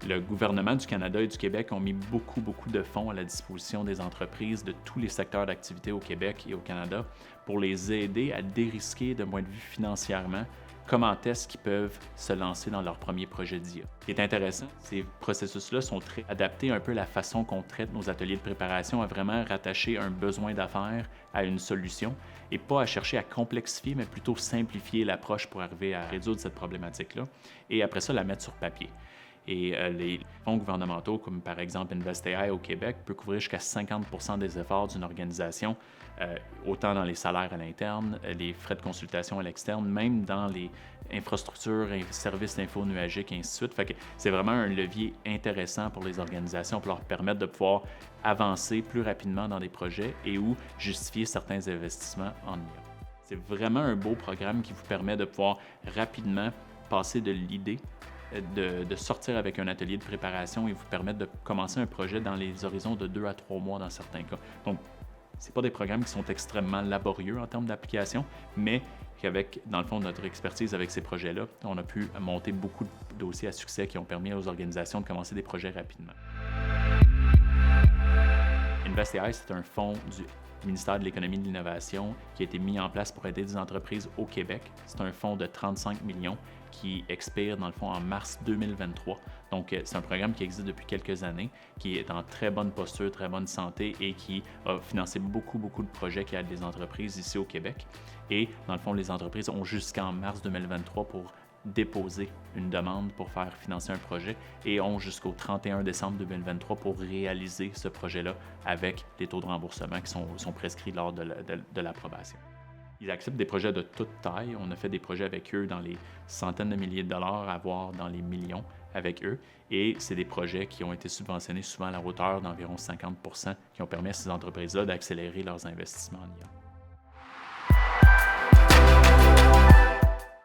Le gouvernement du Canada et du Québec ont mis beaucoup de fonds à la disposition des entreprises de tous les secteurs d'activité au Québec et au Canada pour les aider à dérisquer de point de vue financièrement comment est-ce qu'ils peuvent se lancer dans leur premier projet d'IA. Ce qui est intéressant, ces processus-là sont très adaptés un peu à la façon qu'on traite nos ateliers de préparation, à vraiment rattacher un besoin d'affaires à une solution et pas à chercher à complexifier, mais plutôt simplifier l'approche pour arriver à résoudre cette problématique-là et après ça, la mettre sur papier. Et les fonds gouvernementaux, comme par exemple InvestAI au Québec, peuvent couvrir jusqu'à 50% des efforts d'une organisation, autant dans les salaires à l'interne, les frais de consultation à l'externe, même dans les infrastructures et services info-nuagiques, et ainsi de suite. Fait que c'est vraiment un levier intéressant pour les organisations pour leur permettre de pouvoir avancer plus rapidement dans des projets et ou justifier certains investissements en IA. C'est vraiment un beau programme qui vous permet de pouvoir rapidement passer de l'idée de sortir avec un atelier de préparation et vous permettre de commencer un projet dans les horizons de 2 à 3 mois dans certains cas. Donc, ce pas des programmes qui sont extrêmement laborieux en termes d'application, mais qu'avec, dans le fond, notre expertise avec ces projets-là, on a pu monter beaucoup de dossiers à succès qui ont permis aux organisations de commencer des projets rapidement. InvestAI, c'est un fonds du ministère de l'Économie et de l'Innovation qui a été mis en place pour aider des entreprises au Québec. C'est un fonds de 35 millions qui expire dans le fond en mars 2023. Donc, c'est un programme qui existe depuis quelques années, qui est en très bonne posture, très bonne santé et qui a financé beaucoup de projets qui aident les entreprises ici au Québec. Et dans le fond, les entreprises ont jusqu'en mars 2023 pour déposer une demande pour faire financer un projet et ont jusqu'au 31 décembre 2023 pour réaliser ce projet-là avec les taux de remboursement qui sont prescrits lors de l'approbation. Ils acceptent des projets de toute taille. On a fait des projets avec eux dans les centaines de milliers de dollars, voire dans les millions avec eux. Et c'est des projets qui ont été subventionnés souvent à la hauteur d'environ 50%, qui ont permis à ces entreprises-là d'accélérer leurs investissements en IA.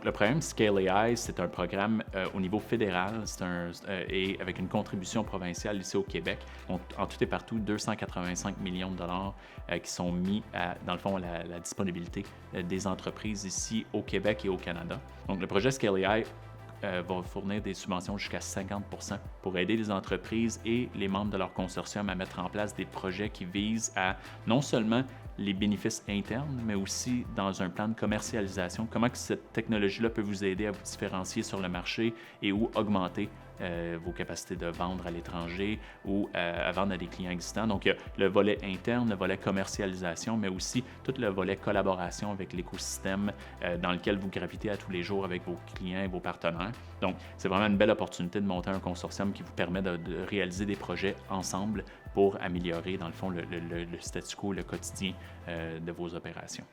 Le programme Scale.ai, c'est un programme au niveau fédéral et avec une contribution provinciale ici au Québec. Donc, en tout et partout, 285 millions de dollars qui sont mis, dans le fond, à la disponibilité des entreprises ici au Québec et au Canada. Donc, le projet Scale.ai va fournir des subventions jusqu'à 50% pour aider les entreprises et les membres de leur consortium à mettre en place des projets qui visent à non seulement les bénéfices internes, mais aussi dans un plan de commercialisation, comment que cette technologie-là peut vous aider à vous différencier sur le marché et ou augmenter vos capacités de vendre à l'étranger ou à vendre à des clients existants. Donc, il y a le volet interne, le volet commercialisation, mais aussi tout le volet collaboration avec l'écosystème dans lequel vous gravitez à tous les jours avec vos clients et vos partenaires. Donc, c'est vraiment une belle opportunité de monter un consortium qui vous permet de réaliser des projets ensemble pour améliorer, dans le fond, le statu quo, le quotidien de vos opérations.